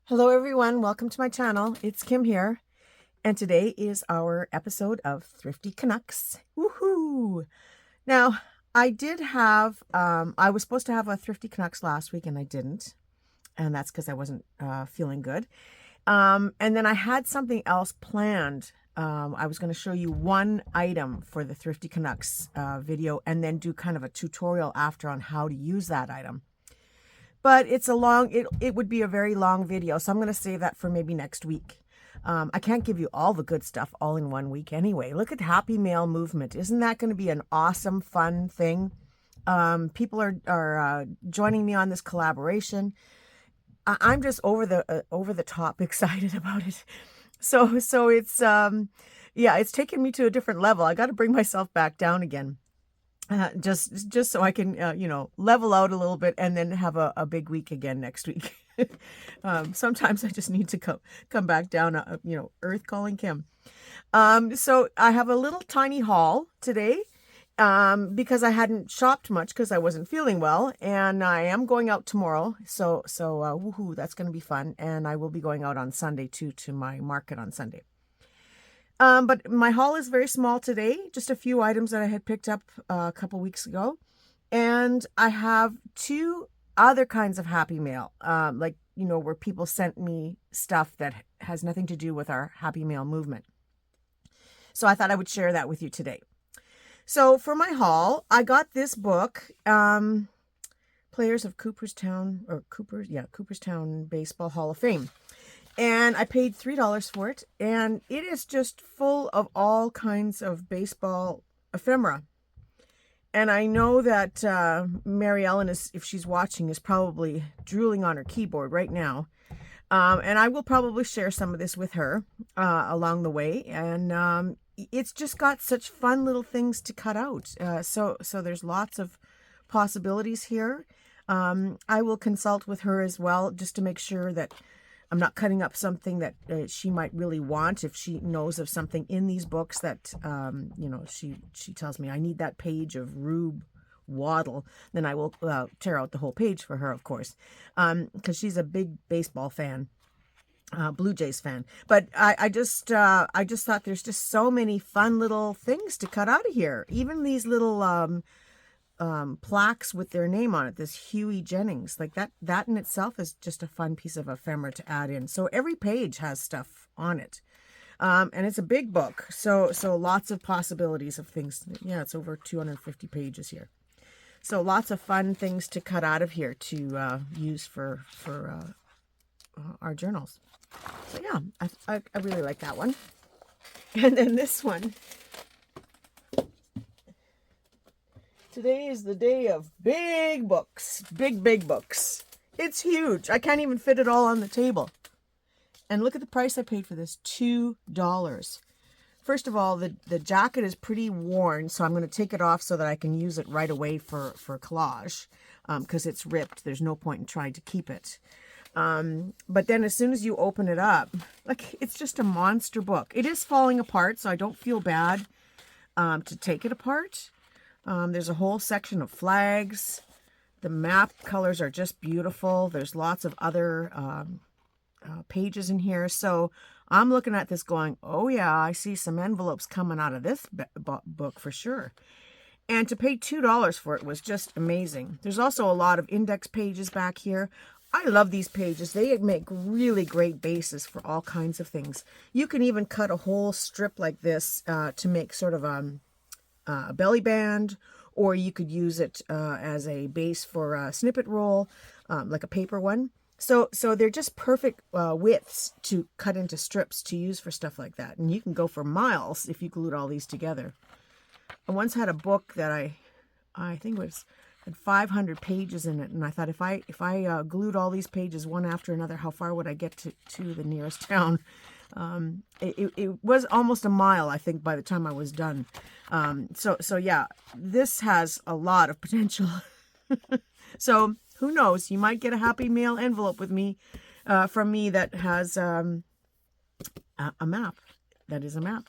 Hello everyone, welcome to my channel. It's Kim here, and today is our episode of Thrifty Canucks. Woohoo! Now, I was supposed to have a Thrifty Canucks last week and I didn't, and that's because I wasn't feeling good. And then I had something else planned. I was going to show you one item for the Thrifty Canucks video and then do kind of a tutorial after on how to use that item. But it would be a very long video, so I'm going to save that for maybe next week. I can't give you all the good stuff all in one week anyway. Look at Happy Mail movement. Isn't that going to be an awesome, fun thing? People are joining me on this collaboration. I'm just over the top excited about it. So it's it's taken me to a different level. I got to bring myself back down again. Just so I can, level out a little bit and then have a big week again next week. Sometimes I just need to come back down, earth calling Kim. So I have a little tiny haul today, because I hadn't shopped much because I wasn't feeling well, and I am going out tomorrow. So woohoo, that's going to be fun. And I will be going out on Sunday too, to my market on Sunday. But my haul is very small today, just a few items that I had picked up a couple weeks ago. And I have two other kinds of Happy Mail, where people sent me stuff that has nothing to do with our Happy Mail movement. So I thought I would share that with you today. So for my haul, I got this book, Players of Cooperstown Baseball Hall of Fame. And I paid $3 for it, and it is just full of all kinds of baseball ephemera. And I know that Mary Ellen, if she's watching, is probably drooling on her keyboard right now. And I will probably share some of this with her along the way. And it's just got such fun little things to cut out. So there's lots of possibilities here. I will consult with her as well, just to make sure that I'm not cutting up something that she might really want. If she knows of something in these books that, she tells me I need that page of Rube Waddle, then I will tear out the whole page for her, of course, because she's a big baseball fan, Blue Jays fan. But I just thought there's just so many fun little things to cut out of here. Even these little plaques with their name on it, this Huey Jennings, like that in itself is just a fun piece of ephemera to add in. So every page has stuff on it, and it's a big book, so lots of possibilities of things. Yeah, it's over 250 pages here, so lots of fun things to cut out of here to use for our journals. So yeah, I really like that one. And then this one. Today is the day of big books, big books. It's huge. I can't even fit it all on the table. And look at the price I paid for this, $2. First of all, the jacket is pretty worn, so I'm going to take it off so that I can use it right away for collage, because it's ripped. There's no point in trying to keep it. But then as soon as you open it up, it's just a monster book. It is falling apart, so I don't feel bad to take it apart. There's a whole section of flags. The map colors are just beautiful. There's lots of other pages in here. So I'm looking at this going, oh yeah, I see some envelopes coming out of this book for sure. And to pay $2 for it was just amazing. There's also a lot of index pages back here. I love these pages. They make really great bases for all kinds of things. You can even cut a whole strip like this to make sort of a belly band, or you could use it as a base for a snippet roll, like a paper one. So they're just perfect widths to cut into strips to use for stuff like that. And you can go for miles if you glued all these together. I once had a book that I think had 500 pages in it, and I thought if I glued all these pages one after another, how far would I get to the nearest town? It was almost a mile, I think, by the time I was done. So yeah, this has a lot of potential. So who knows? You might get a Happy Mail envelope with me, from me, that has a map. That is a map.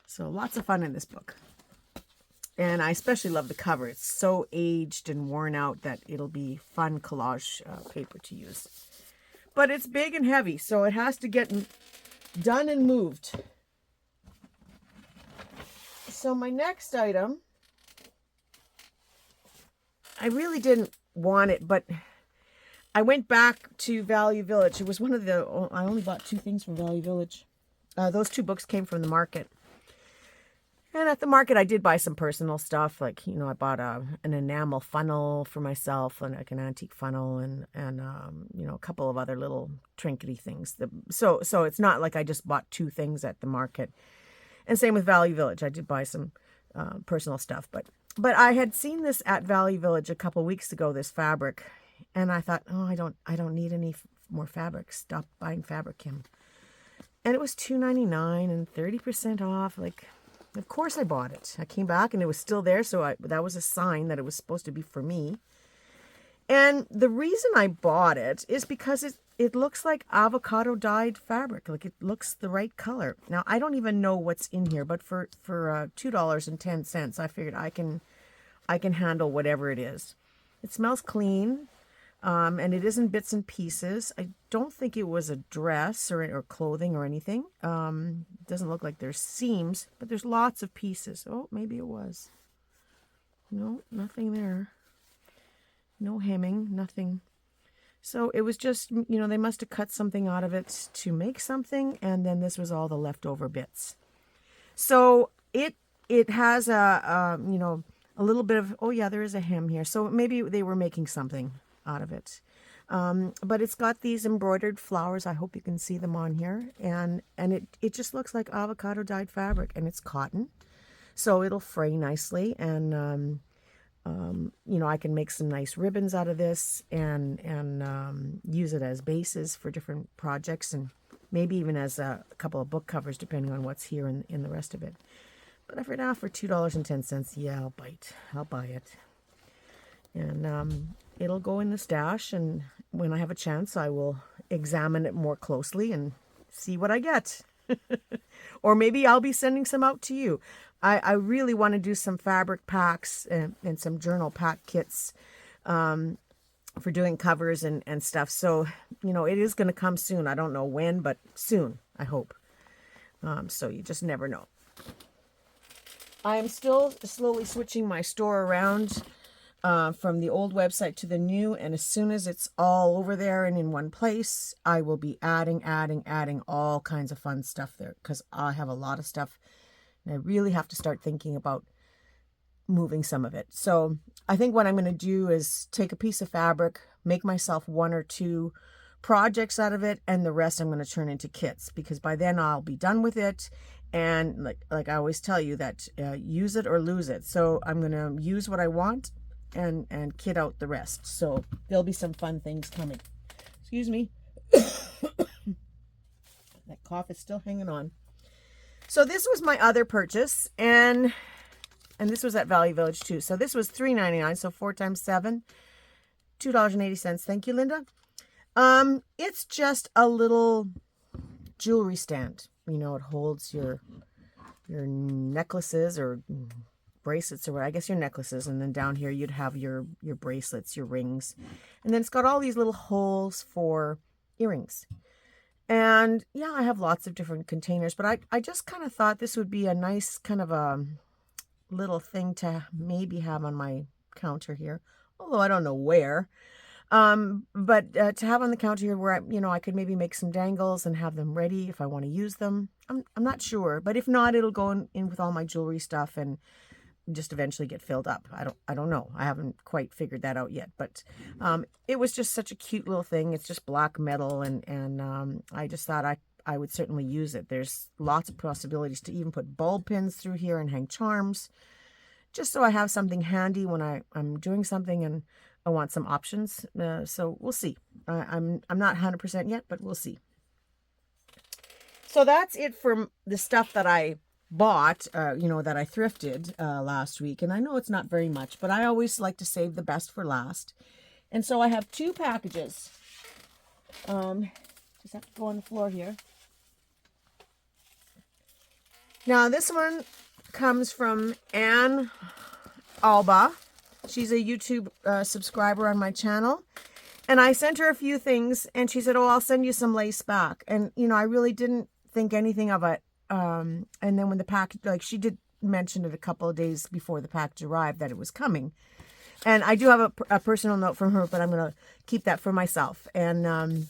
So lots of fun in this book. And I especially love the cover. It's so aged and worn out that it'll be fun collage paper to use. but it's big and heavy, so it has to get done and moved. So my next item, I really didn't want it, but I went back to Value Village. It was one of the, I only bought 2 things from Value Village. Those 2 books came from the market. And at the market, I did buy some personal stuff. Like, you know, I bought an enamel funnel for myself, and like an antique funnel, and you know, a couple of other little trinkety things. So it's not like I just bought 2 things at the market. And same with Value Village. I did buy some personal stuff. But I had seen this at Value Village a couple weeks ago, this fabric. And I thought, oh, I don't need any more fabric. Stop buying fabric, Kim. And it was $2.99 and 30% off. Like, of course I bought it. I came back and it was still there, so that was a sign that it was supposed to be for me. And the reason I bought it is because it looks like avocado dyed fabric. Like, it looks the right color. Now, I don't even know what's in here, but for $2.10, I figured I can handle whatever it is. It smells clean. And it isn't bits and pieces. I don't think it was a dress or clothing or anything. It doesn't look like there's seams, but there's lots of pieces. Oh, maybe it was. No, nothing there. No hemming, nothing. So it was just, you know, they must have cut something out of it to make something, and then this was all the leftover bits. So it has you know, a little bit of, oh yeah, there is a hem here. So maybe they were making something out of it. But it's got these embroidered flowers. I hope you can see them on here. And it just looks like avocado dyed fabric, and it's cotton. So it'll fray nicely. And, you know, I can make some nice ribbons out of this and use it as bases for different projects, and maybe even as a couple of book covers, depending on what's here in the rest of it. But for now, for $2.10, yeah, I'll bite. I'll buy it. And it'll go in the stash, and when I have a chance, I will examine it more closely and see what I get. Or maybe I'll be sending some out to you. I really want to do some fabric packs and some journal pack kits for doing covers and stuff. So, you know, it is going to come soon. I don't know when, but soon, I hope. So you just never know. I am still slowly switching my store around from the old website to the new, and as soon as it's all over there and in one place, I will be adding all kinds of fun stuff there, because I have a lot of stuff and I really have to start thinking about moving some of it. So I think what I'm going to do is take a piece of fabric, make myself 1 or 2 projects out of it, and the rest I'm going to turn into kits, because by then I'll be done with it. And like I always tell you, that use it or lose it. So I'm going to use what I want and kit out the rest. So there'll be some fun things coming. Excuse me. That cough is still hanging on. So this was my other purchase, and this was at Value Village too. So this was $3.99, so 4 times 7, $2.80. Thank you, Linda. It's just a little jewelry stand. You know, it holds your necklaces or bracelets, or I guess your necklaces, and then down here you'd have your bracelets, your rings, and then it's got all these little holes for earrings. And yeah, I have lots of different containers, but I just kind of thought this would be a nice kind of a little thing to maybe have on my counter here, although I don't know where. But to have on the counter here where I could maybe make some dangles and have them ready if I want to use them. I'm not sure, but if not, it'll go in with all my jewelry stuff and just eventually get filled up. I don't know. I haven't quite figured that out yet, but it was just such a cute little thing. It's just black metal, and I just thought I would certainly use it. There's lots of possibilities to even put bulb pins through here and hang charms, just so I have something handy when I'm doing something and I want some options. So we'll see. I'm not 100% yet, but we'll see. So that's it for the stuff that I bought, that I thrifted last week. And I know it's not very much, but I always like to save the best for last. And so I have 2 packages. Just have to go on the floor here. Now this one comes from Ann Thelma. She's a YouTube subscriber on my channel. And I sent her a few things, and she said, oh, I'll send you some lace back. And, you know, I really didn't think anything of it. And then when the package, like, she did mention it a couple of days before the package arrived that it was coming. And I do have a personal note from her, but I'm going to keep that for myself. And,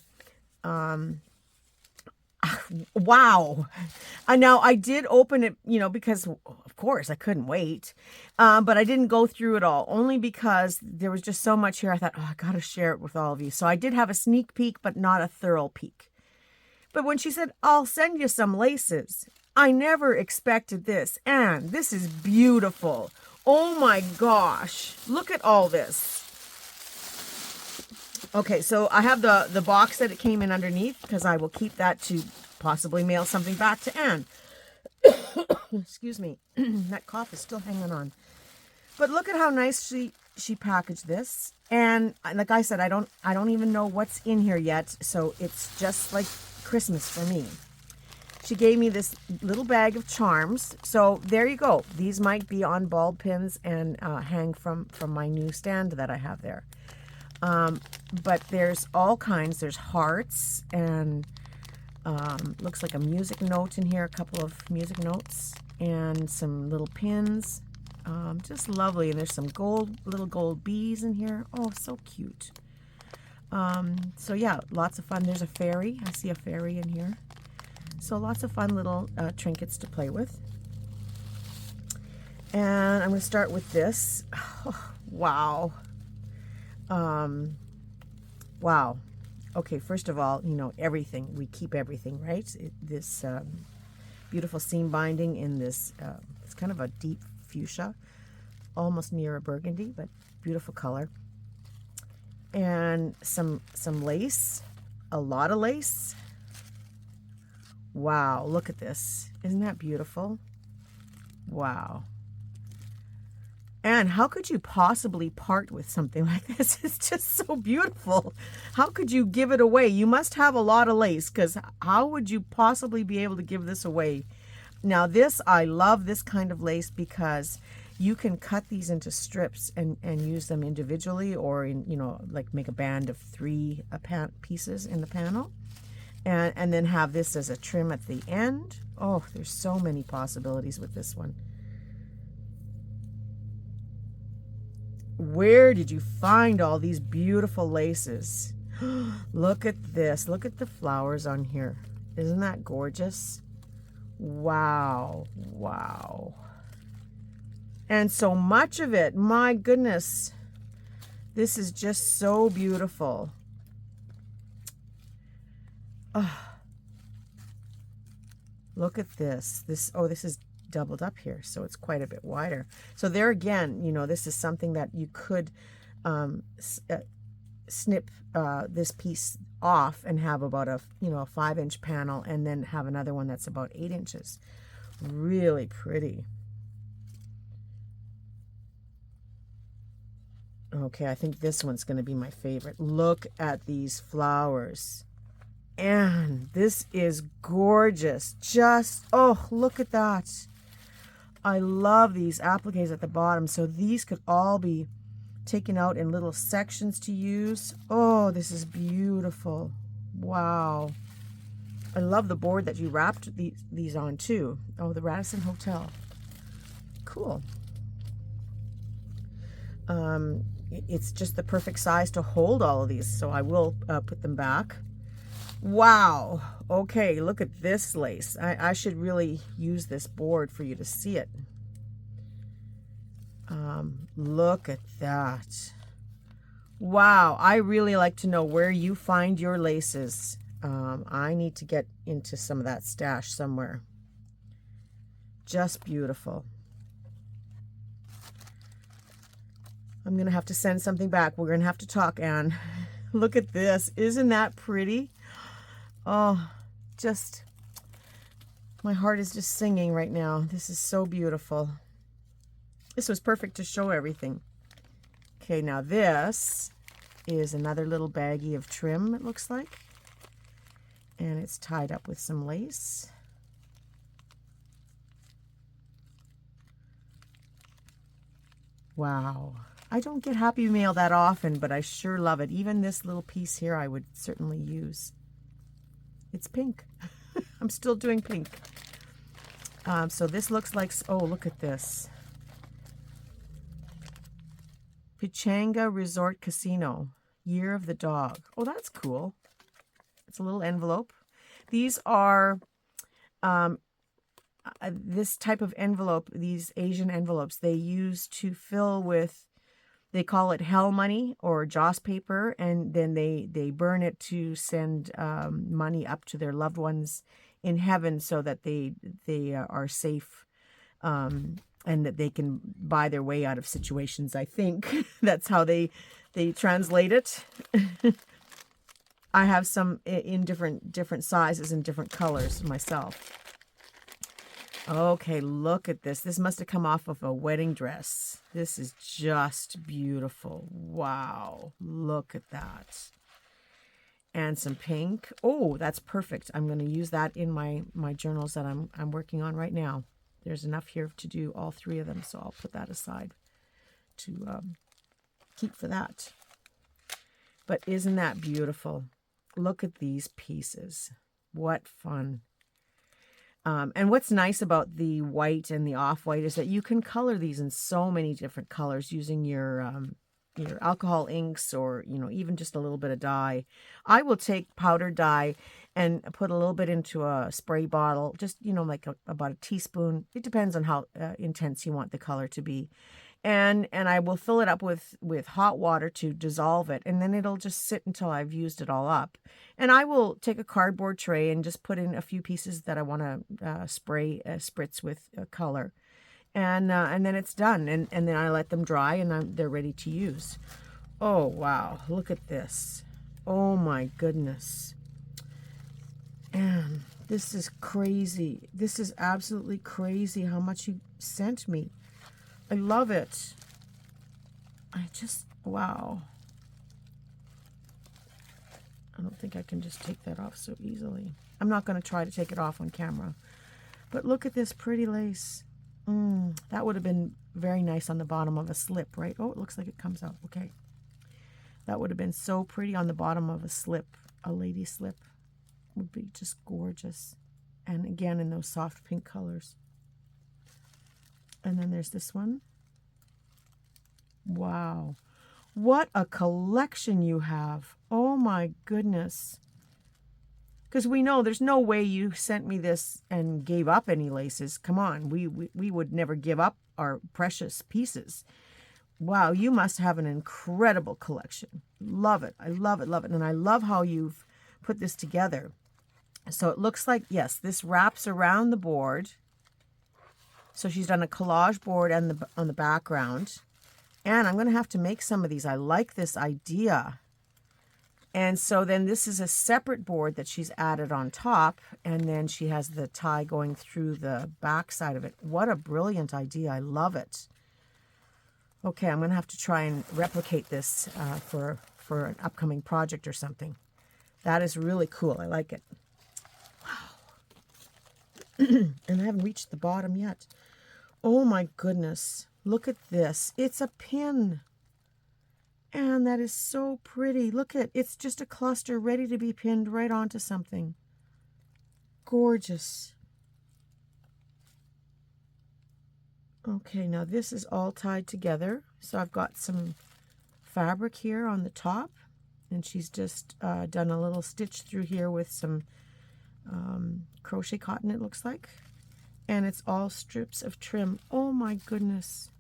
wow. Now I did open it, you know, because of course I couldn't wait. But I didn't go through it all, only because there was just so much here. I thought, oh, I got to share it with all of you. So I did have a sneak peek, but not a thorough peek. But when she said, I'll send you some laces, I never expected this. And this is beautiful. Oh my gosh. Look at all this. Okay, so I have the box that it came in underneath, because I will keep that to possibly mail something back to Anne. Excuse me. That cough is still hanging on. But look at how nice she packaged this. And like I said, I don't even know what's in here yet, so it's just like Christmas for me. She gave me this little bag of charms. So there you go. These might be on ball pins and hang from my new stand that I have there. But there's all kinds. There's hearts and looks like a music note in here, a couple of music notes, and some little pins. Just lovely. And there's some little gold bees in here. Oh, so cute. So yeah, lots of fun. There's a fairy. I see a fairy in here. So lots of fun little trinkets to play with. And I'm going to start with this. Oh, wow. Wow. Okay, first of all, you know, everything. We keep everything, right? This beautiful seam binding in this, it's kind of a deep fuchsia, almost near a burgundy, but beautiful color. And some lace, a lot of lace. Wow, look at this. Isn't that beautiful? Wow. And how could you possibly part with something like this? It's just so beautiful. How could you give it away? You must have a lot of lace, because how would you possibly be able to give this away? Now this, I love this kind of lace, because you can cut these into strips and use them individually, or in, you know, like make a band of 3 pieces in the panel, and then have this as a trim at the end. Oh, there's so many possibilities with this one. Where did you find all these beautiful laces? Look at this. Look at the flowers on here. Isn't that gorgeous? Wow. Wow. And so much of it. My goodness. This is just so beautiful. Oh. Look at this. This is doubled up here, so it's quite a bit wider. So there again, you know, this is something that you could snip this piece off and have about a 5-inch panel, and then have another one that's about 8 inches. Really pretty. Okay, I think this one's going to be my favorite. Look at these flowers. And this is gorgeous. Just, oh, look at that. I love these appliques at the bottom. So these could all be taken out in little sections to use. Oh, this is beautiful. Wow. I love the board that you wrapped these on too. Oh, the Radisson Hotel. Cool. It's just the perfect size to hold all of these. So I will put them back. Wow. Okay, look at this lace. I should really use this board for you to see it. Look at that. Wow, I really like to know where you find your laces. I need to get into some of that stash somewhere. Just beautiful. I'm going to have to send something back. We're going to have to talk, Anne. Look at this. Isn't that pretty? Oh, just, my heart is just singing right now. This is so beautiful. This was perfect to show everything. Okay, now this is another little baggie of trim, it looks like. And it's tied up with some lace. Wow. I don't get Happy Mail that often, but I sure love it. Even this little piece here I would certainly use. It's pink. I'm still doing pink. So this looks like, oh, look at this. Pechanga Resort Casino, Year of the Dog. Oh, that's cool. It's a little envelope. These are, this type of envelope, these Asian envelopes, they use to fill with, they call it hell money or joss paper, and then they burn it to send money up to their loved ones in heaven so that they are safe, and that they can buy their way out of situations. I think that's how they translate it. I have some in different sizes and different colors myself. Okay, look at this. This must have come off of a wedding dress. This is just beautiful. Wow, look at that. And some pink. Oh, that's perfect. I'm going to use that in my journals that I'm working on right now. There's enough here to do all three of them, so I'll put that aside to keep for that. But isn't that beautiful? Look at these pieces. What fun. And what's nice about the white and the off-white is that you can color these in so many different colors using your alcohol inks, or, you know, even just a little bit of dye. I will take powdered dye and put a little bit into a spray bottle, just, you know, like about a teaspoon. It depends on how intense you want the color to be. And I will fill it up with hot water to dissolve it, and then it'll just sit until I've used it all up. And I will take a cardboard tray and just put in a few pieces that I want to spritz with color, and then it's done. And then I let them dry, and they're ready to use. Oh wow! Look at this! Oh my goodness! And this is crazy. This is absolutely crazy how much you sent me. I love it. Wow. I don't think I can just take that off so easily. I'm not going to try to take it off on camera. But look at this pretty lace. That would have been very nice on the bottom of a slip, right? Oh, it looks like it comes out. Okay. That would have been so pretty on the bottom of a slip. A lady slip would be just gorgeous. And again, in those soft pink colors. And then there's this one. Wow. What a collection you have. Oh my goodness. Because we know there's no way you sent me this and gave up any laces. Come on. We would never give up our precious pieces. Wow, you must have an incredible collection. Love it. I love it, love it. And I love how you've put this together. So it looks like, yes, this wraps around the board. So she's done a collage board and on the background. And I'm going to have to make some of these. I like this idea. And so then this is a separate board that she's added on top. And then she has the tie going through the back side of it. What a brilliant idea. I love it. Okay, I'm going to have to try and replicate this for an upcoming project or something. That is really cool. I like it. Wow. And I haven't reached the bottom yet. Oh my goodness. Look at this. It's a pin. And that is so pretty. Look at it. It's just a cluster ready to be pinned right onto something. Gorgeous. Okay, now this is all tied together. So I've got some fabric here on the top. And she's just done a little stitch through here with some crochet cotton, it looks like. And it's all strips of trim. Oh my goodness.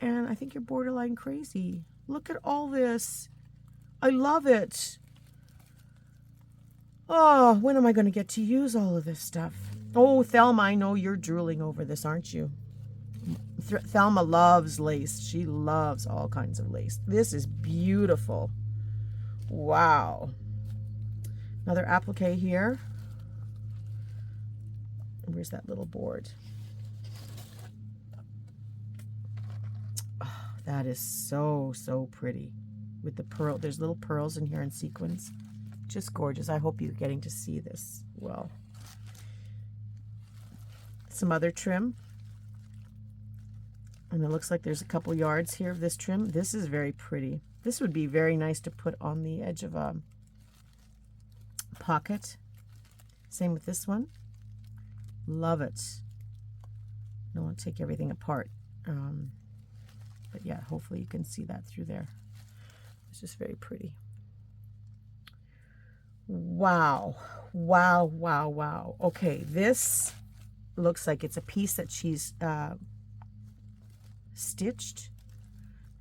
And I think you're borderline crazy. Look at all this. I love it. Oh, when am I going to get to use all of this stuff? Oh, Thelma, I know you're drooling over this, aren't you? Thelma loves lace. She loves all kinds of lace. This is beautiful. Wow. Another applique here. Where's that little board? Oh, that is so, so pretty. With the pearl, there's little pearls in here in sequins. Just gorgeous. I hope you're getting to see this well. Some other trim. And it looks like there's a couple yards here of this trim. This is very pretty. This would be very nice to put on the edge of a pocket. Same with this one. Love it. I don't want to take everything apart. But yeah, hopefully you can see that through there. It's just very pretty. Wow. Wow, wow, wow. Okay, this looks like it's a piece that she's stitched.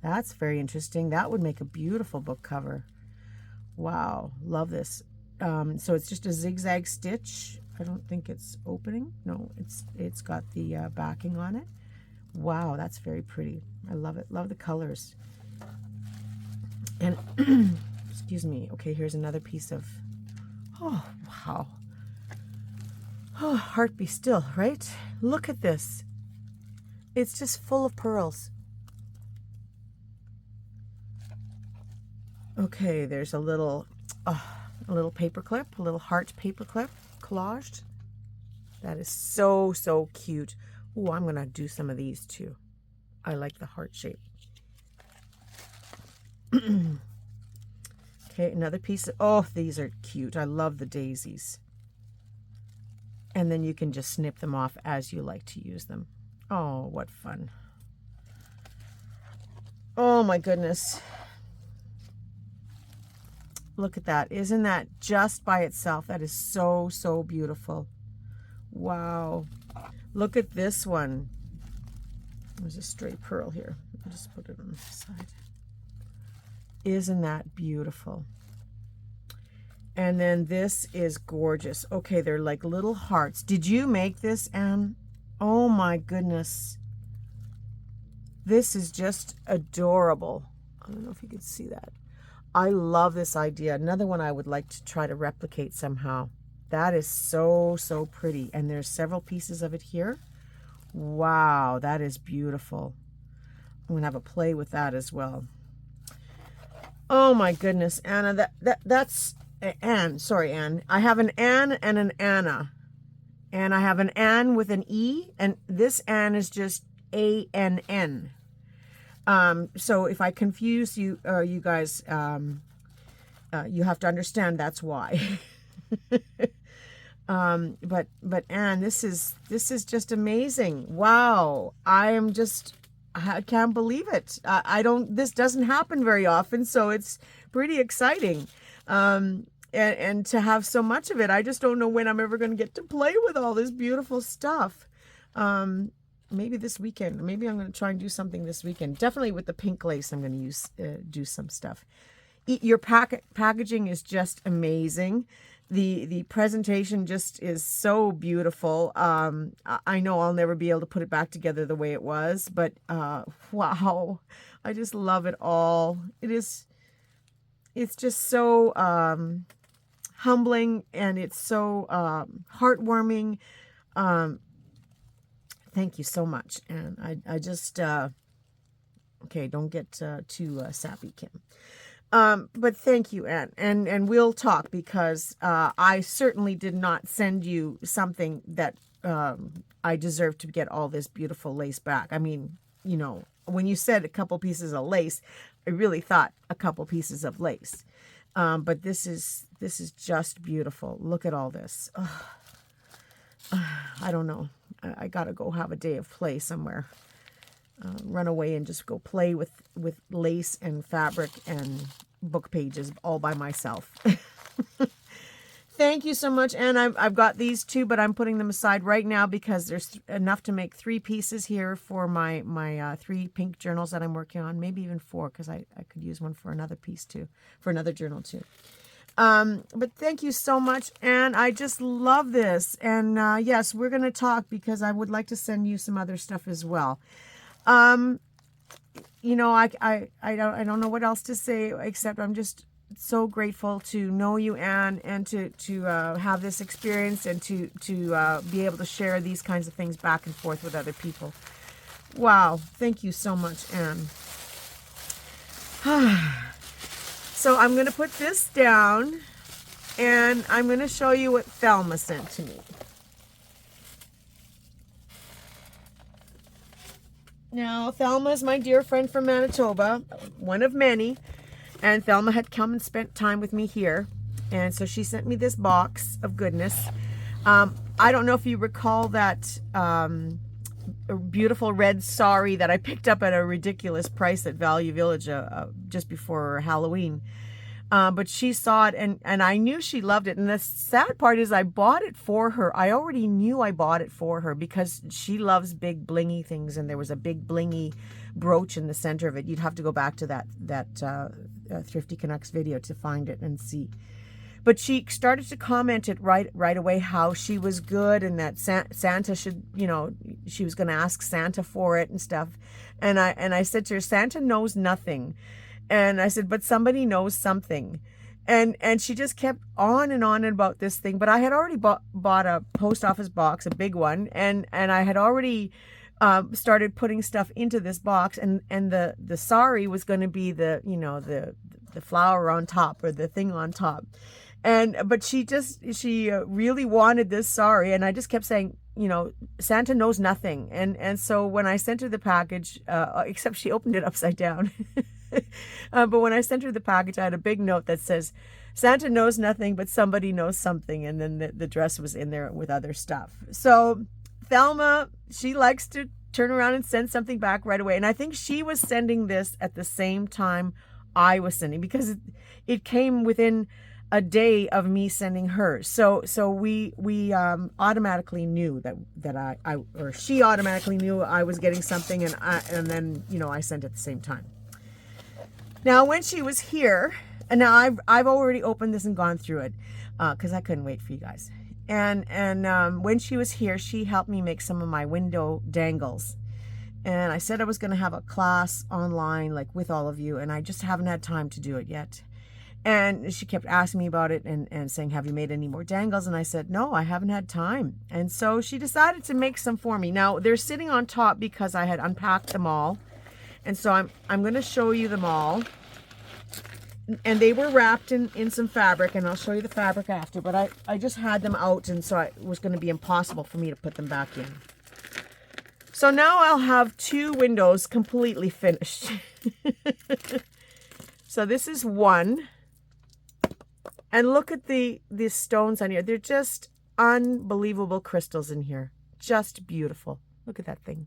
That's very interesting. That would make a beautiful book cover. Wow, love this. So it's just a zigzag stitch. I don't think it's opening. No, it's got the backing on it. Wow, that's very pretty. I love it. Love the colors. And excuse me. Okay, here's another piece of, oh, wow. Oh, heart be still, right? Look at this. It's just full of pearls. Okay, there's a little paper clip, a little heart paper clip collaged. That is so, so cute. Oh, I'm going to do some of these too. I like the heart shape. Okay, another piece. Oh, these are cute. I love the daisies. And then you can just snip them off as you like to use them. Oh, what fun. Oh my goodness. Look at that. Isn't that just by itself? That is so, so beautiful. Wow. Look at this one. There's a stray pearl here. I'll just put it on the side. Isn't that beautiful? And then this is gorgeous. Okay, they're like little hearts. Did you make this, Anne? Oh my goodness. This is just adorable. I don't know if you could see that. I love this idea. Another one I would like to try to replicate somehow. That is so, so pretty. And there's several pieces of it here. Wow, that is beautiful. I'm going to have a play with that as well. Oh my goodness, Anna, that's Anne. Sorry, Anne. I have an Anne and an Anna. And I have an Anne with an E, and this Anne is just A-N-N. So if I confuse you, you guys, you have to understand that's why. But Anne, this is just amazing. Wow. I can't believe it. This doesn't happen very often, so it's pretty exciting. And to have so much of it, I just don't know when I'm ever going to get to play with all this beautiful stuff. Maybe this weekend. Maybe I'm going to try and do something this weekend. Definitely with the pink lace, I'm going to do some stuff. Your packaging is just amazing. The presentation just is so beautiful. I know I'll never be able to put it back together the way it was, but wow, I just love it all. It's just so humbling, and it's so heartwarming. Thank you so much. And I just, okay, don't get too sappy, Kim. But thank you, Anne. And we'll talk, because I certainly did not send you something that I deserve to get all this beautiful lace back. I mean, you know, when you said a couple pieces of lace, I really thought a couple pieces of lace. But this is just beautiful. Look at all this. I don't know. I gotta go have a day of play somewhere. Run away and just go play with lace and fabric and book pages all by myself. Thank you so much. And I've got these two, but I'm putting them aside right now because there's enough to make 3 pieces here for my 3 pink journals that I'm working on. Maybe even 4, because I could use one for another piece too, for another journal too. But thank you so much, and I just love this. And yes, we're going to talk, because I would like to send you some other stuff as well. You know, I don't know what else to say, except I'm just so grateful to know you, Anne, and to have this experience, and to be able to share these kinds of things back and forth with other people. Wow, thank you so much, Anne. So I'm going to put this down, and I'm going to show you what Thelma sent to me. Now, Thelma is my dear friend from Manitoba, one of many. And Thelma had come and spent time with me here. And so she sent me this box of goodness. I don't know if you recall that beautiful red sari that I picked up at a ridiculous price at Value Village just before Halloween. But she saw it and I knew she loved it. And the sad part is I bought it for her. I already knew I bought it for her because she loves big blingy things. And there was a big blingy brooch in the center of it. You'd have to go back to that Thrifty Canucks video to find it and see. But she started to comment it right away how she was good and that Santa should, you know, she was going to ask Santa for it and stuff. And I said to her, Santa knows nothing. And I said, but somebody knows something. And she just kept on and on about this thing. But I had already bought a post office box, a big one. And I had already started putting stuff into this box. And the sari was going to be the, you know, the flower on top or the thing on top. But she really wanted this sari. And I just kept saying, you know, Santa knows nothing. And so when I sent her the package, except she opened it upside down. But when I sent her the package, I had a big note that says, Santa knows nothing, but somebody knows something. And then the dress was in there with other stuff. So Thelma, she likes to turn around and send something back right away. And I think she was sending this at the same time I was sending, because it came within a day of me sending her. So we automatically knew that I or she automatically knew I was getting something, and then, you know, I sent at the same time. Now, when she was here, and now I've already opened this and gone through it because I couldn't wait for you guys. And when she was here, she helped me make some of my window dangles. And I said I was going to have a class online, like with all of you, and I just haven't had time to do it yet. And she kept asking me about it and saying, have you made any more dangles? And I said, no, I haven't had time. And so she decided to make some for me. Now, they're sitting on top because I had unpacked them all. And so I'm going to show you them all. And they were wrapped in some fabric, and I'll show you the fabric after. But I just had them out, and so it was going to be impossible for me to put them back in. So now I'll have 2 windows completely finished. So this is one. And look at the stones on here. They're just unbelievable crystals in here. Just beautiful. Look at that thing.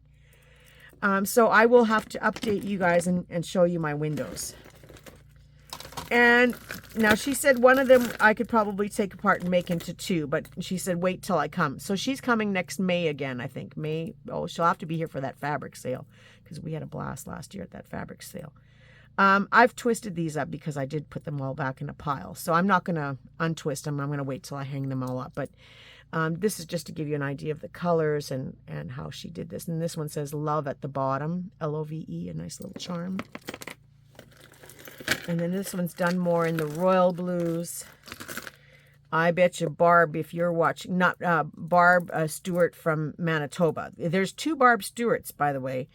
So I will have to update you guys and show you my windows. And now she said one of them I could probably take apart and make into 2, but she said wait till I come. So she's coming next May again, I think. May. Oh, she'll have to be here for that fabric sale because we had a blast last year at that fabric sale. I've twisted these up because I did put them all back in a pile. So I'm not going to untwist them. I'm going to wait till I hang them all up. But this is just to give you an idea of the colors and how she did this. And this one says love at the bottom, L-O-V-E, a nice little charm. And then this one's done more in the royal blues. I bet you Barb, if you're watching, not Barb Stewart from Manitoba. There's 2 Barb Stewarts, by the way.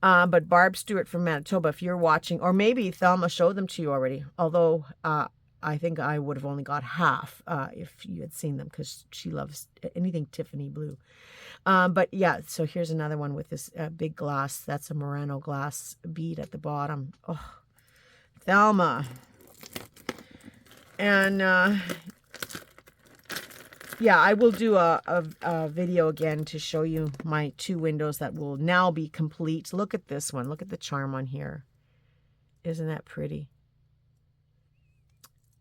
But Barb Stewart from Manitoba, if you're watching, or maybe Thelma showed them to you already. Although I think I would have only got half if you had seen them, because she loves anything Tiffany blue. But yeah, so here's another one with this big glass. That's a Murano glass bead at the bottom. Oh, Thelma. And yeah, I will do a video again to show you my 2 windows that will now be complete. Look at this one. Look at the charm on here. Isn't that pretty?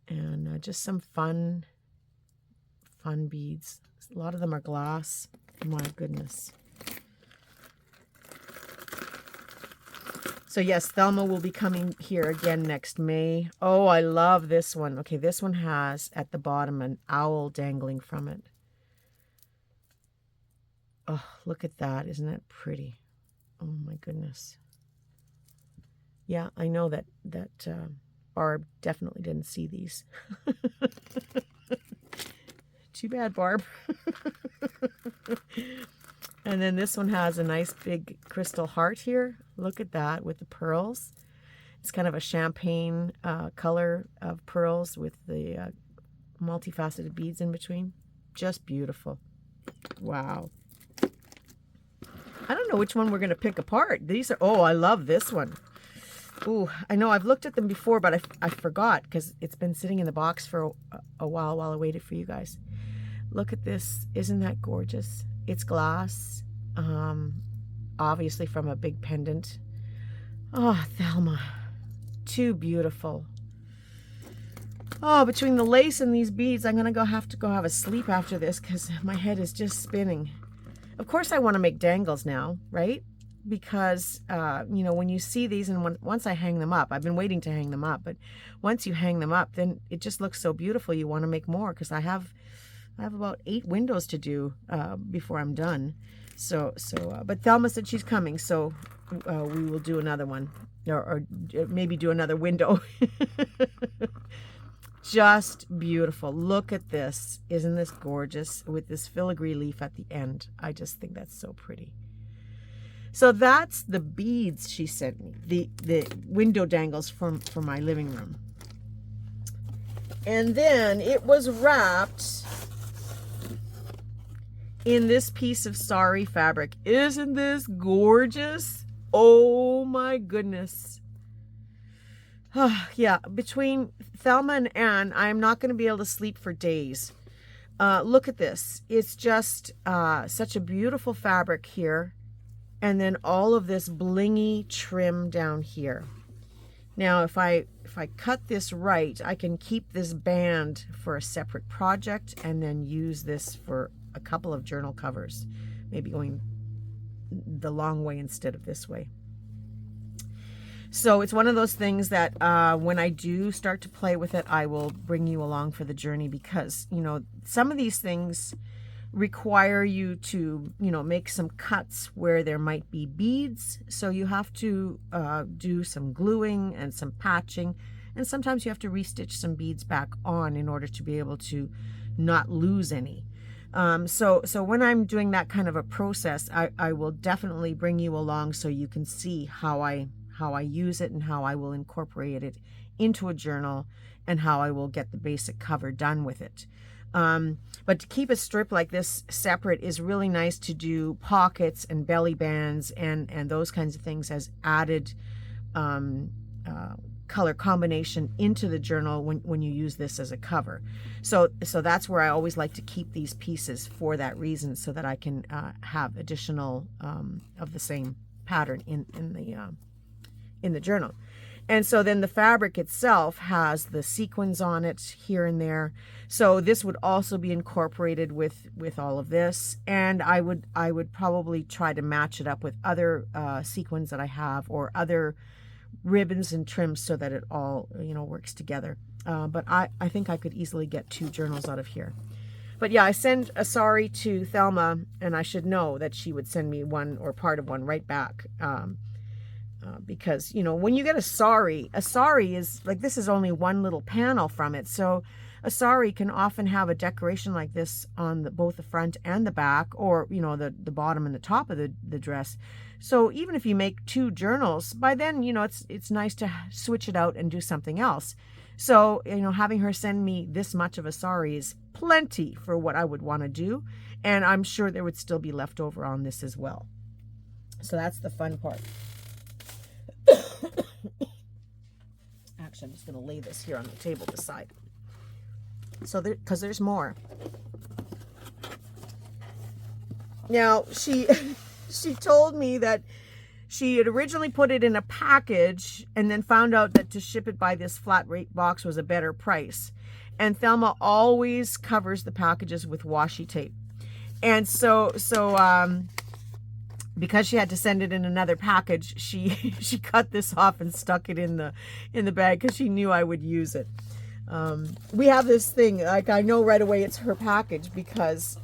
And just some fun beads. A lot of them are glass. My goodness. So yes, Thelma will be coming here again next May. Oh, I love this one. Okay, this one has at the bottom an owl dangling from it. Oh, look at that. Isn't that pretty? Oh my goodness. Yeah, I know that Barb definitely didn't see these. Too bad, Barb. And then this one has a nice big crystal heart here. Look at that with the pearls. It's kind of a champagne color of pearls with the multifaceted beads in between. Just beautiful. Wow. I don't know which one we're going to pick apart. These are, oh, I love this one. Ooh, I know I've looked at them before, but I forgot because it's been sitting in the box for a while I waited for you guys. Look at this. Isn't that gorgeous? It's glass, obviously from a big pendant. Oh, Thelma. Too beautiful. Oh, between the lace and these beads, I'm going to have to go have a sleep after this because my head is just spinning. Of course, I want to make dangles now, right? Because, you know, when you see these and once I hang them up, I've been waiting to hang them up, but once you hang them up, then it just looks so beautiful. You want to make more because I have about 8 windows to do before I'm done. But Thelma said she's coming, so we will do another one or maybe do another window. Just beautiful. Look at this. Isn't this gorgeous with this filigree leaf at the end? I just think that's so pretty. So that's the beads she sent me, the window dangles for my living room. And then it was wrapped in this piece of sari fabric. Isn't this gorgeous? Oh my goodness. Yeah, between Thelma and Ann, I'm not going to be able to sleep for days. Look at this. It's just such a beautiful fabric here. And then all of this blingy trim down here. Now, if I cut this right, I can keep this band for a separate project and then use this for a couple of journal covers. Maybe going the long way instead of this way. So it's one of those things that when I do start to play with it, I will bring you along for the journey because, you know, some of these things require you to, you know, make some cuts where there might be beads. So you have to do some gluing and some patching. And sometimes you have to restitch some beads back on in order to be able to not lose any. So when I'm doing that kind of a process, I will definitely bring you along so you can see how I use it and how I will incorporate it into a journal and how I will get the basic cover done with it. But to keep a strip like this separate is really nice to do pockets and belly bands and those kinds of things as added color combination into the journal when you use this as a cover. So that's where I always like to keep these pieces for that reason, so that I can have additional of the same pattern in the journal. And so then the fabric itself has the sequins on it here and there. So this would also be incorporated with all of this. And I would probably try to match it up with other sequins that I have or other ribbons and trims so that it all, you know, works together. But I think I could easily get 2 journals out of here. But yeah, I send a sari to Thelma, and I should know that she would send me one or part of one right back. Because, you know, when you get a sari is like, this is only one little panel from it. So a sari can often have a decoration like this on both the front and the back, or, you know, the bottom and the top of the dress. So even if you make 2 journals, by then, you know, it's nice to switch it out and do something else. So, you know, having her send me this much of a sari is plenty for what I would want to do. And I'm sure there would still be leftover on this as well. So that's the fun part. Actually, I'm just going to lay this here on the table beside. So because there's more. Now, she told me that she had originally put it in a package and then found out that to ship it by this flat rate box was a better price. And Thelma always covers the packages with washi tape. And so because she had to send it in another package, she cut this off and stuck it in the bag because she knew I would use it. We have this thing, like, I know right away it's her package because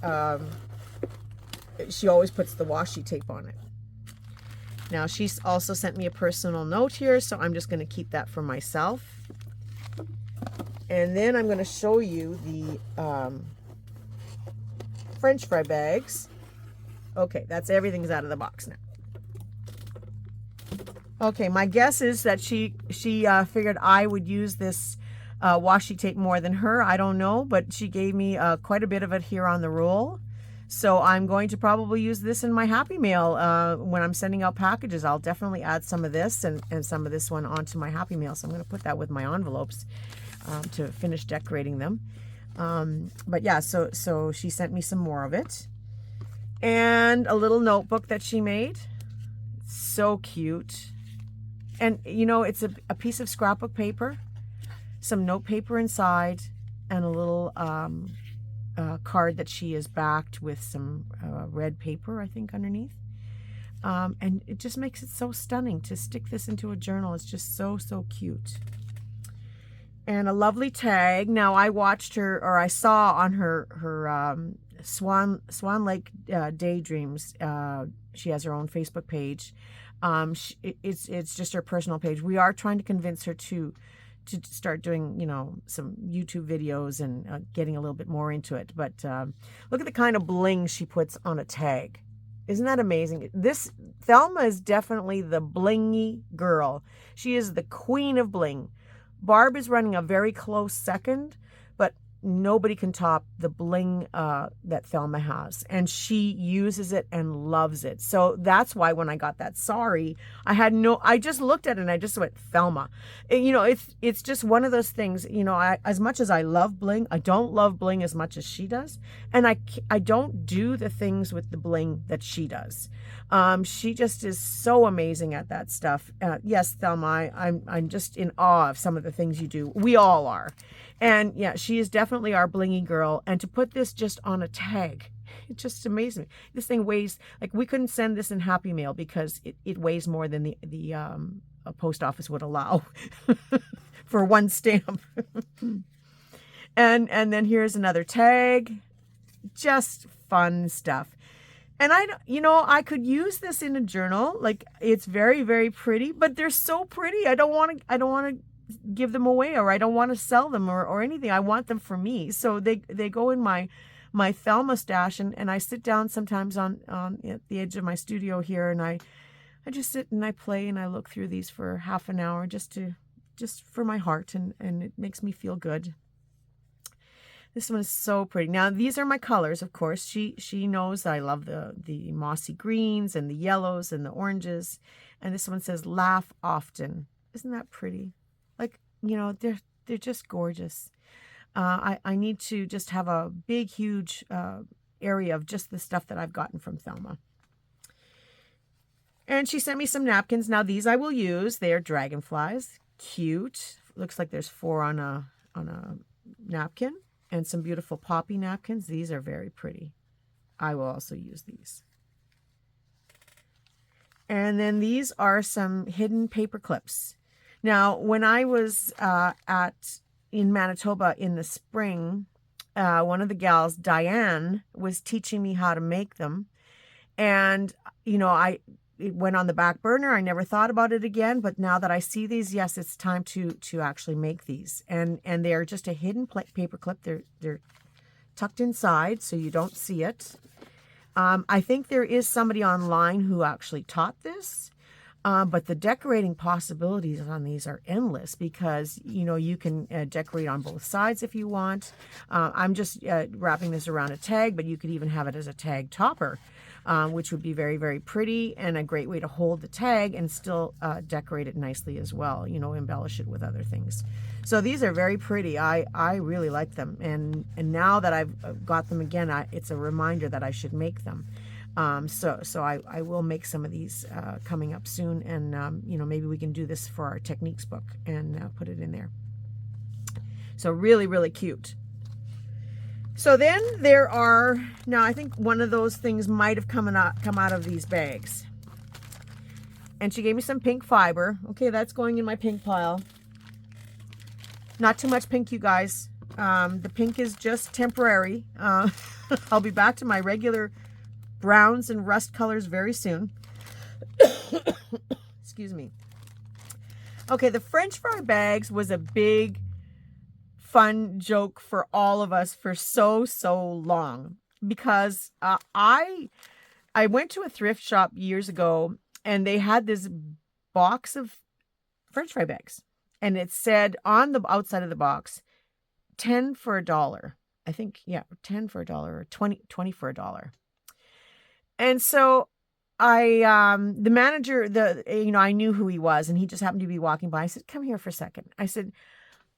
she always puts the washi tape on it. Now, she's also sent me a personal note here, so I'm just going to keep that for myself. And then I'm going to show you the French fry bags. Okay, that's everything's out of the box now. Okay, my guess is that she figured I would use this washi tape more than her. I don't know, but she gave me quite a bit of it here on the roll. So I'm going to probably use this in my Happy Mail when I'm sending out packages. I'll definitely add some of this and some of this one onto my Happy Mail. So I'm going to put that with my envelopes to finish decorating them. But yeah, so she sent me some more of it. And a little notebook that she made. So cute. And, you know, it's a piece of scrapbook paper, some note paper inside, and a little card that she is backed with some red paper, I think, underneath. And it just makes it so stunning to stick this into a journal. It's just so, so cute. And a lovely tag. Now, I watched her, or I saw on her Swan Lake Daydreams. She has her own Facebook page. It's just her personal page. We are trying to convince her to start doing, you know, some YouTube videos and getting a little bit more into it. But look at the kind of bling she puts on a tag. Isn't that amazing? This Thelma is definitely the blingy girl. She is the queen of bling. Barb is running a very close second, but nobody can top the bling that Thelma has, and she uses it and loves it. So that's why when I got that sari, I just looked at it and I just went, Thelma. You know, it's just one of those things, you know, as much as I love bling, I don't love bling as much as she does, and I don't do the things with the bling that she does. She just is so amazing at that stuff. Yes, Thelma, I'm just in awe of some of the things you do. We all are. And yeah, she is definitely our blingy girl. And to put this just on a tag, it just amazes me. This thing weighs, like, we couldn't send this in Happy Mail because it weighs more than the post office would allow for one stamp. and then here's another tag. Just fun stuff. And I could use this in a journal. Like, it's very, very pretty, but they're so pretty. I don't want to give them away, or I don't want to sell them or anything. I want them for me. So they go in my Thelma stash, and I sit down sometimes on at the edge of my studio here, and I just sit and I play and I look through these for half an hour just for my heart, and it makes me feel good. This one is so pretty. Now, these are my colors, of course. She knows that I love the mossy greens and the yellows and the oranges. And this one says, laugh often. Isn't that pretty? Like, you know, they're just gorgeous. I need to just have a big, huge area of just the stuff that I've gotten from Thelma. And she sent me some napkins. Now, these I will use. They are dragonflies. Cute. Looks like there's 4 on a napkin. And some beautiful poppy napkins. These are very pretty. I will also use these. And then these are some hidden paper clips. Now, when I was in Manitoba in the spring, one of the gals, Diane, was teaching me how to make them. And, you know, it went on the back burner. I never thought about it again. But now that I see these, yes, it's time to actually make these. And they are just a hidden paper clip. They're tucked inside so you don't see it. I think there is somebody online who actually taught this. But the decorating possibilities on these are endless because, you know, you can decorate on both sides if you want. I'm just wrapping this around a tag, but you could even have it as a tag topper, which would be very, very pretty and a great way to hold the tag and still decorate it nicely as well, you know, embellish it with other things. So these are very pretty. I really like them. And now that I've got them again, it's a reminder that I should make them. So I will make some of these coming up soon, and you know, maybe we can do this for our techniques book and put it in there. So really, really cute. So then there are, now I think one of those things might have come out of these bags. And she gave me some pink fiber. Okay, that's going in my pink pile. Not too much pink, you guys. The pink is just temporary. I'll be back to my regular browns and rust colors very soon. Excuse me. Okay, the French fry bags was a big fun joke for all of us for so long, because I went to a thrift shop years ago and they had this box of French fry bags, and it said on the outside of the box, 10 for $1. I think, yeah, 10 for $1 or 20 for $1. And so the manager, I knew who he was, and he just happened to be walking by. I said, come here for a second. I said,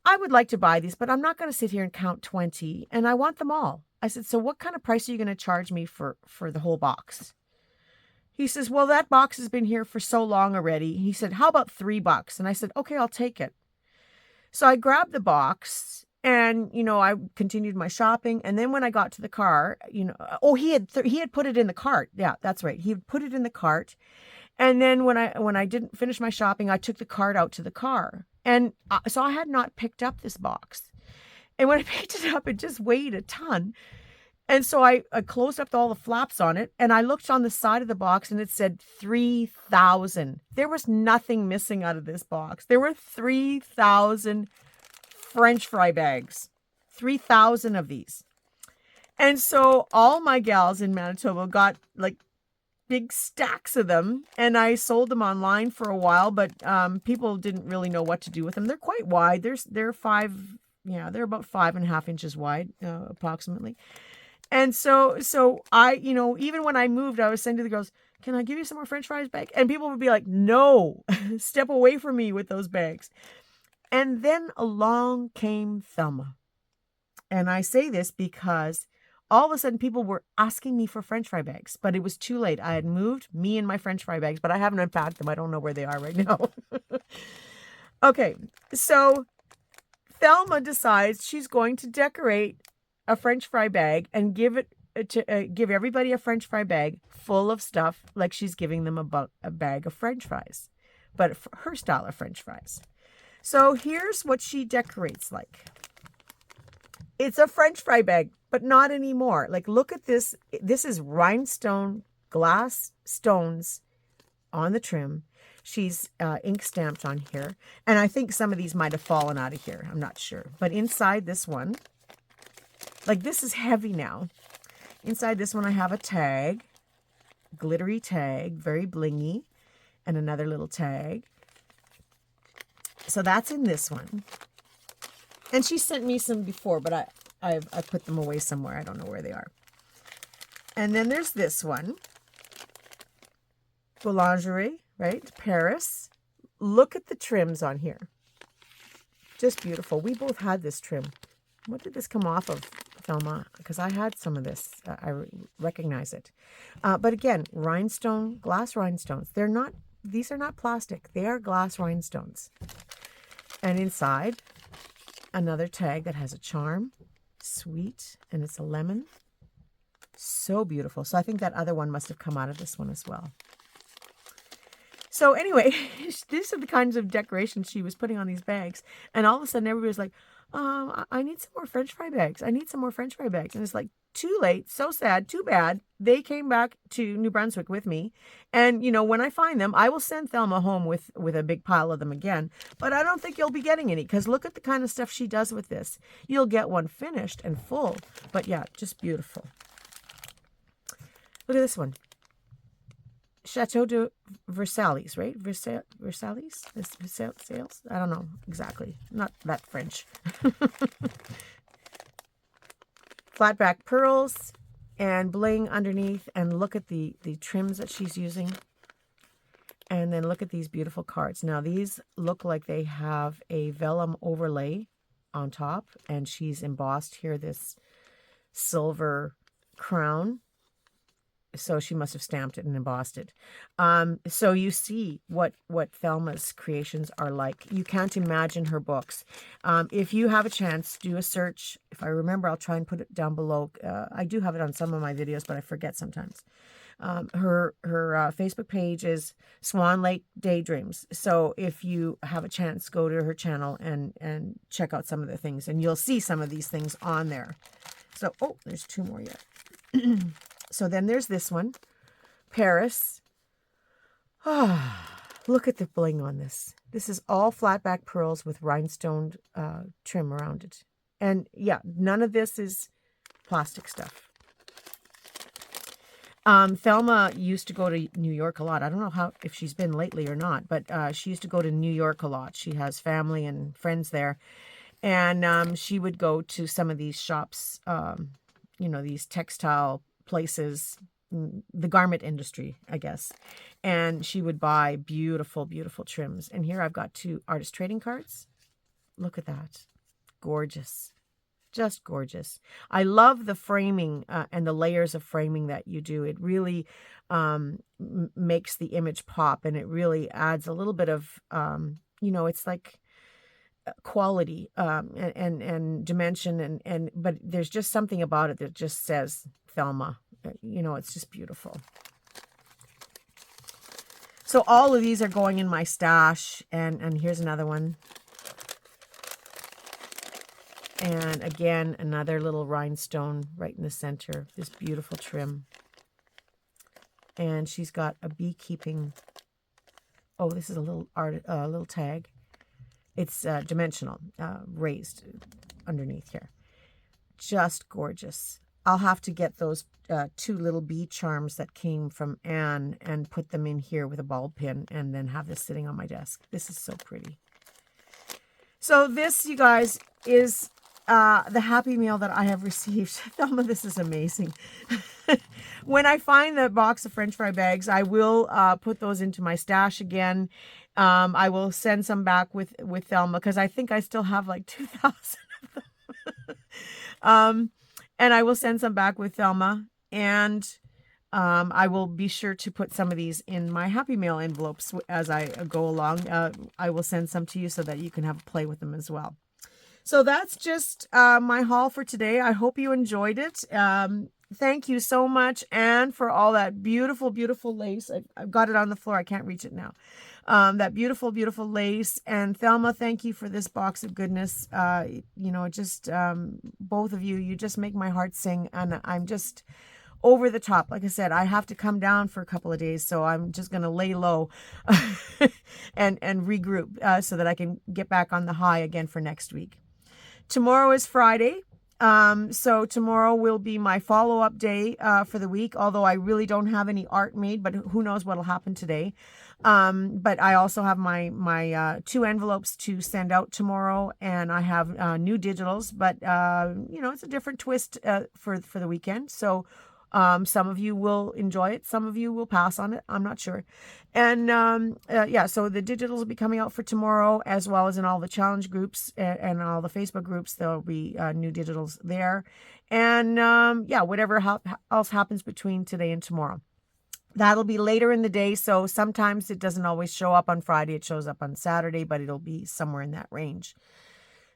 I would like to buy these, but I'm not going to sit here and count 20, and I want them all. I said, so what kind of price are you going to charge me for the whole box? He says, well, that box has been here for so long already. He said, how about $3? And I said, okay, I'll take it. So I grabbed the box and, I continued my shopping. And then when I got to the car, he had put it in the cart. Yeah, that's right. He had put it in the cart. And then when I didn't finish my shopping, I took the cart out to the car. And so I had not picked up this box. And when I picked it up, it just weighed a ton. And so I closed up all the flaps on it, and I looked on the side of the box, and it said 3,000. There was nothing missing out of this box. There were 3,000 French fry bags, 3,000 of these. And so all my gals in Manitoba got like big stacks of them, and I sold them online for a while, but people didn't really know what to do with them. They're quite wide. They're about 5.5 inches wide, approximately. And so I, even when I moved, I was saying to the girls, can I give you some more French fries back? And people would be like, no, step away from me with those bags. And then along came Thelma. And I say this because all of a sudden people were asking me for French fry bags, but it was too late. I had moved, me and my French fry bags, but I haven't unpacked them. I don't know where they are right now. Okay, so Thelma decides she's going to decorate a French fry bag and give everybody a French fry bag full of stuff, like she's giving them a bag of French fries, but her style of French fries. So here's what she decorates like. It's a French fry bag, but not anymore. Like, look at this. This is rhinestone glass stones on the trim. She's ink stamped on here. And I think some of these might have fallen out of here. I'm not sure. But inside this one, like, this is heavy now. Inside this one, I have a tag, glittery tag, very blingy, and another little tag. So that's in this one. And she sent me some before, but I put them away somewhere. I don't know where they are. And then there's this one. Boulangerie, right? Paris. Look at the trims on here. Just beautiful. We both had this trim. What did this come off of, Thelma? Because I had some of this. I recognize it. But again, rhinestone, glass rhinestones. These are not plastic. They are glass rhinestones. And inside, another tag that has a charm. Sweet. And it's a lemon. So beautiful. So I think that other one must have come out of this one as well. So anyway, these are the kinds of decorations she was putting on these bags. And all of a sudden, everybody was like, I need some more French fry bags. I need some more French fry bags. And it's like, too late, so sad, too bad. They came back to New Brunswick with me. And, when I find them, I will send Thelma home with a big pile of them again. But I don't think you'll be getting any, because look at the kind of stuff she does with this. You'll get one finished and full. But yeah, just beautiful. Look at this one. Chateau de Versailles, right? Versailles? Versailles? I don't know exactly. Not that French. Flat back pearls and bling underneath. And look at the trims that she's using. And then look at these beautiful cards. Now, these look like they have a vellum overlay on top. And she's embossed here this silver crown. So she must have stamped it and embossed it. So you see what Thelma's creations are like. You can't imagine her books. If you have a chance, do a search. If I remember, I'll try and put it down below. I do have it on some of my videos, but I forget sometimes. Her Facebook page is Swan Lake Daydreams. So if you have a chance, go to her channel and check out some of the things. And you'll see some of these things on there. So, oh, there's two more yet. So then there's this one, Paris. Look at the bling on this. This is all flat back pearls with rhinestone trim around it. And yeah, none of this is plastic stuff. Thelma used to go to New York a lot. I don't know if she's been lately or not, but she used to go to New York a lot. She has family and friends there. And she would go to some of these shops, you know, these textile places, the garment industry, I guess. And she would buy beautiful, beautiful trims. And here I've got 2 artist trading cards. Look at that. Gorgeous. Just gorgeous. I love the framing and the layers of framing that you do. It really makes the image pop, and it really adds a little bit of, you know, it's like quality and dimension, but there's just something about it that just says Thelma. You know, it's just beautiful. So all of these are going in my stash, and here's another one. And again, another little rhinestone right in the center. This beautiful trim. And she's got a beekeeping. Oh, this is a little little tag. It's dimensional, raised underneath here. Just gorgeous. I'll have to get those 2 little bee charms that came from Ann and put them in here with a ball pin, and then have this sitting on my desk. This is so pretty. So this, you guys, is the Happy Meal that I have received. Thelma, this is amazing. When I find the box of French fry bags, I will put those into my stash again. I will send some back with Thelma, because I think I still have like 2,000 of them. And I will send some back with Thelma, and I will be sure to put some of these in my Happy Meal envelopes as I go along. I will send some to you so that you can have a play with them as well. So that's just my haul for today. I hope you enjoyed it. Thank you so much, Anne, for all that beautiful, beautiful lace. I've got it on the floor. I can't reach it now. That beautiful, beautiful lace. And Thelma, thank you for this box of goodness. You know, just both of you, you just make my heart sing. And I'm just over the top. Like I said, I have to come down for a couple of days, so I'm just going to lay low and regroup so that I can get back on the high again for next week. Tomorrow is Friday. So tomorrow will be my follow-up day for the week, although I really don't have any art made, but who knows what'll happen today. But I also have my 2 envelopes to send out tomorrow, and I have new digitals, but you know, it's a different twist for the weekend. So some of you will enjoy it. Some of you will pass on it. I'm not sure. And yeah, so the digitals will be coming out for tomorrow, as well as in all the challenge groups and all the Facebook groups. There'll be new digitals there. And yeah, whatever else happens between today and tomorrow. That'll be later in the day. So sometimes it doesn't always show up on Friday. It shows up on Saturday, but it'll be somewhere in that range.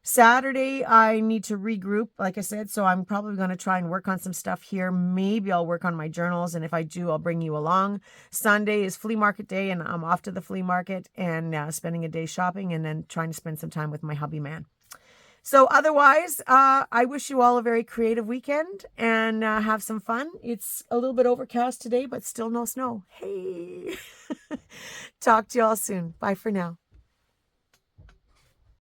Saturday, I need to regroup, like I said, so I'm probably going to try and work on some stuff here. Maybe I'll work on my journals, and if I do, I'll bring you along. Sunday is flea market day, and I'm off to the flea market and spending a day shopping, and then trying to spend some time with my hubby man. So otherwise, I wish you all a very creative weekend, and have some fun. It's a little bit overcast today, but still no snow. Hey! Talk to you all soon. Bye for now.